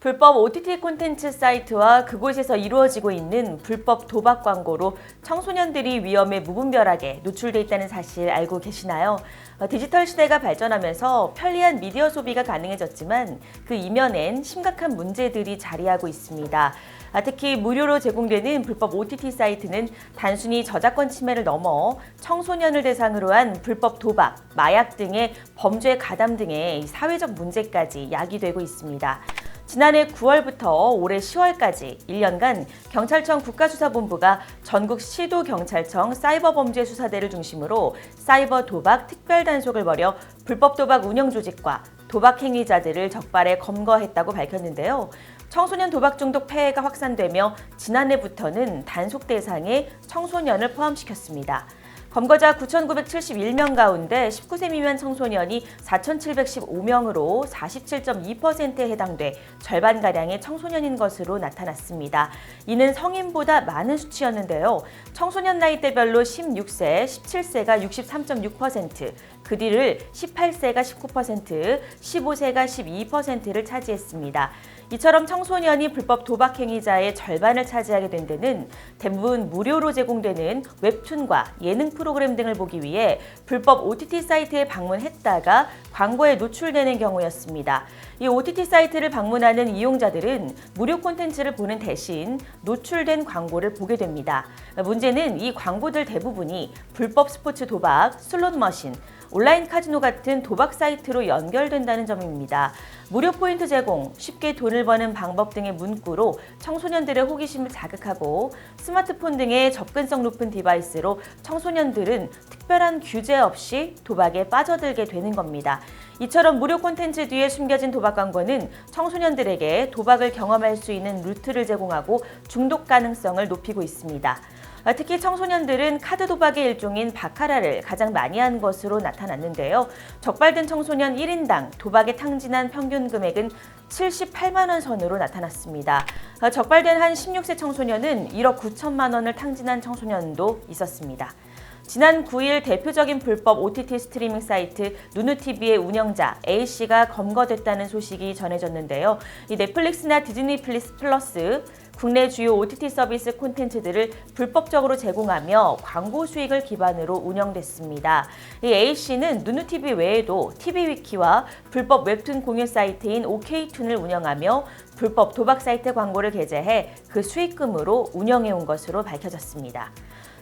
불법 OTT 콘텐츠 사이트와 그곳에서 이루어지고 있는 불법 도박 광고로 청소년들이 위험에 무분별하게 노출돼 있다는 사실 알고 계시나요? 디지털 시대가 발전하면서 편리한 미디어 소비가 가능해졌지만 그 이면엔 심각한 문제들이 자리하고 있습니다. 특히 무료로 제공되는 불법 OTT 사이트는 단순히 저작권 침해를 넘어 청소년을 대상으로 한 불법 도박, 마약 등의 범죄 가담 등의 사회적 문제까지 야기되고 있습니다. 지난해 9월부터 올해 10월까지 1년간 경찰청 국가수사본부가 전국 시도경찰청 사이버범죄수사대를 중심으로 사이버 도박 특별단속을 벌여 불법 도박 운영 조직과 도박 행위자들을 적발해 검거했다고 밝혔는데요. 청소년 도박 중독 폐해가 확산되며 지난해부터는 단속 대상에 청소년을 포함시켰습니다. 검거자 9,971명 가운데 19세 미만 청소년이 4,715명으로 47.2%에 해당돼 절반가량의 청소년인 것으로 나타났습니다. 이는 성인보다 많은 수치였는데요. 청소년 나이대별로 16세, 17세가 63.6%, 그 뒤를 18세가 19%, 15세가 12%를 차지했습니다. 이처럼 청소년이 불법 도박 행위자의 절반을 차지하게 된 데는 대부분 무료로 제공되는 웹툰과 예능 프로그램 등을 보기 위해 불법 OTT 사이트에 방문했다가 광고에 노출되는 경우였습니다. 이 OTT 사이트를 방문하는 이용자들은 무료 콘텐츠를 보는 대신 노출된 광고를 보게 됩니다. 문제는 이 광고들 대부분이 불법 스포츠 도박, 슬롯 머신, 온라인 카지노 같은 도박 사이트로 연결된다는 점입니다. 무료 포인트 제공, 쉽게 돈을 버는 방법 등의 문구로 청소년들의 호기심을 자극하고 스마트폰 등의 접근성 높은 디바이스로 청소년들은 특별한 규제 없이 도박에 빠져들게 되는 겁니다. 이처럼 무료 콘텐츠 뒤에 숨겨진 도박 광고는 청소년들에게 도박을 경험할 수 있는 루트를 제공하고 중독 가능성을 높이고 있습니다. 특히 청소년들은 카드 도박의 일종인 바카라를 가장 많이 한 것으로 나타났는데요. 적발된 청소년 1인당 도박에 탕진한 평균 금액은 78만 원 선으로 나타났습니다. 적발된 한 16세 청소년은 1억 9천만 원을 탕진한 청소년도 있었습니다. 지난 9일 대표적인 불법 OTT 스트리밍 사이트 누누TV의 운영자 A씨가 검거됐다는 소식이 전해졌는데요. 이 넷플릭스나 디즈니 플러스, 국내 주요 OTT 서비스 콘텐츠들을 불법적으로 제공하며 광고 수익을 기반으로 운영됐습니다. 이 A씨는 누누TV 외에도 TV위키와 불법 웹툰 공유 사이트인 OK툰을 운영하며 불법 도박 사이트 광고를 게재해 그 수익금으로 운영해온 것으로 밝혀졌습니다.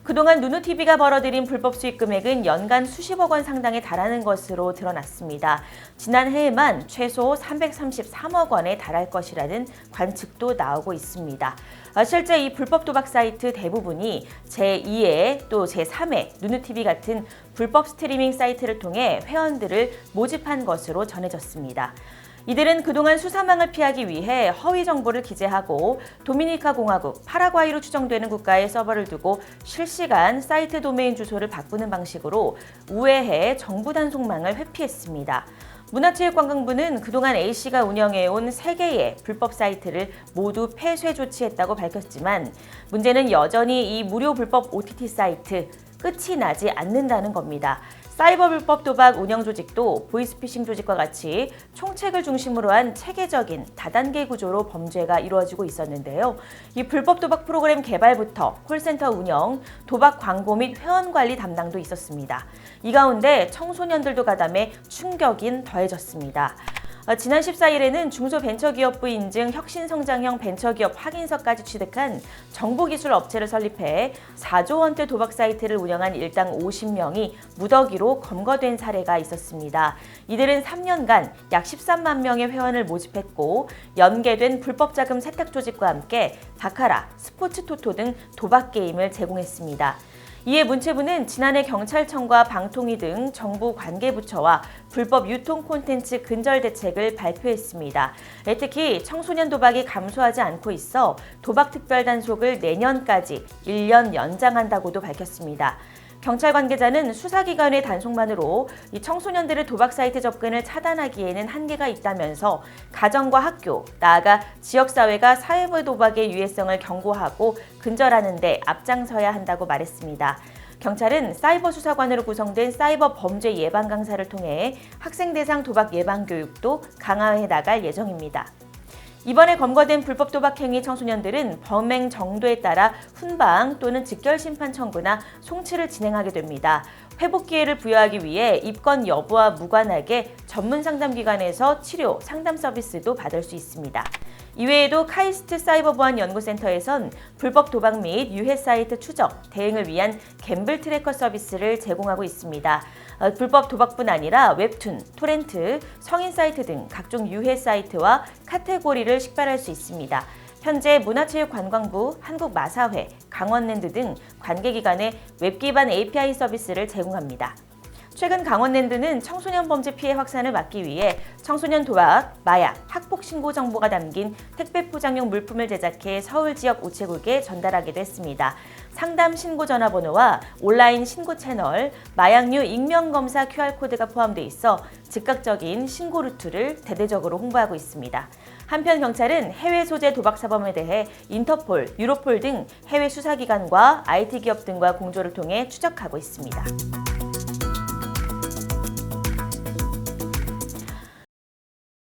그동안 누누TV가 벌어들인 불법 수익 금액은 연간 수십억 원 상당에 달하는 것으로 드러났습니다. 지난해에만 최소 333억 원에 달할 것이라는 관측도 나오고 있습니다. 실제 이 불법 도박 사이트 대부분이 제2회 또 제3회 누누TV 같은 불법 스트리밍 사이트를 통해 회원들을 모집한 것으로 전해졌습니다. 이들은 그동안 수사망을 피하기 위해 허위 정보를 기재하고 도미니카 공화국, 파라과이로 추정되는 국가에 서버를 두고 실시간 사이트 도메인 주소를 바꾸는 방식으로 우회해 정부 단속망을 회피했습니다. 문화체육관광부는 그동안 A씨가 운영해온 3개의 불법 사이트를 모두 폐쇄 조치했다고 밝혔지만 문제는 여전히 이 무료 불법 OTT 사이트 끝이 나지 않는다는 겁니다. 사이버 불법 도박 운영 조직도 보이스피싱 조직과 같이 총책을 중심으로 한 체계적인 다단계 구조로 범죄가 이루어지고 있었는데요. 이 불법 도박 프로그램 개발부터 콜센터 운영, 도박 광고 및 회원 관리 담당도 있었습니다. 이 가운데 청소년들도 가담해 충격이 더해졌습니다. 지난 14일에는 중소벤처기업부 인증 혁신성장형 벤처기업 확인서까지 취득한 정보기술업체를 설립해 4조 원대 도박 사이트를 운영한 일당 50명이 무더기로 검거된 사례가 있었습니다. 이들은 3년간 약 13만 명의 회원을 모집했고 연계된 불법 자금 세탁 조직과 함께 바카라, 스포츠 토토 등 도박 게임을 제공했습니다. 이에 문체부는 지난해 경찰청과 방통위 등 정부 관계부처와 불법 유통 콘텐츠 근절 대책을 발표했습니다. 특히 청소년 도박이 감소하지 않고 있어 도박 특별 단속을 내년까지 1년 연장한다고도 밝혔습니다. 경찰 관계자는 수사기관의 단속만으로 이 청소년들의 도박 사이트 접근을 차단하기에는 한계가 있다면서 가정과 학교, 나아가 지역사회가 사회부 도박의 유해성을 경고하고 근절하는 데 앞장서야 한다고 말했습니다. 경찰은 사이버 수사관으로 구성된 사이버 범죄 예방 강사를 통해 학생 대상 도박 예방 교육도 강화해 나갈 예정입니다. 이번에 검거된 불법 도박 행위 청소년들은 범행 정도에 따라 훈방 또는 직결 심판 청구나 송치를 진행하게 됩니다. 회복 기회를 부여하기 위해 입건 여부와 무관하게 전문 상담기관에서 치료, 상담 서비스도 받을 수 있습니다. 이외에도 카이스트 사이버보안연구센터에선 불법 도박 및 유해 사이트 추적, 대응을 위한 갬블 트래커 서비스를 제공하고 있습니다. 불법 도박뿐 아니라 웹툰, 토렌트, 성인 사이트 등 각종 유해 사이트와 카테고리를 식별할 수 있습니다. 현재 문화체육관광부, 한국마사회, 강원랜드 등 관계기관에 웹 기반 API 서비스를 제공합니다. 최근 강원랜드는 청소년 범죄 피해 확산을 막기 위해 청소년 도박, 마약, 학폭 신고 정보가 담긴 택배 포장용 물품을 제작해 서울 지역 우체국에 전달하기도 했습니다. 상담 신고 전화번호와 온라인 신고 채널, 마약류 익명검사 QR코드가 포함돼 있어 즉각적인 신고 루트를 대대적으로 홍보하고 있습니다. 한편 경찰은 해외 소재 도박 사범에 대해 인터폴, 유로폴 등 해외 수사기관과 IT 기업 등과 공조를 통해 추적하고 있습니다.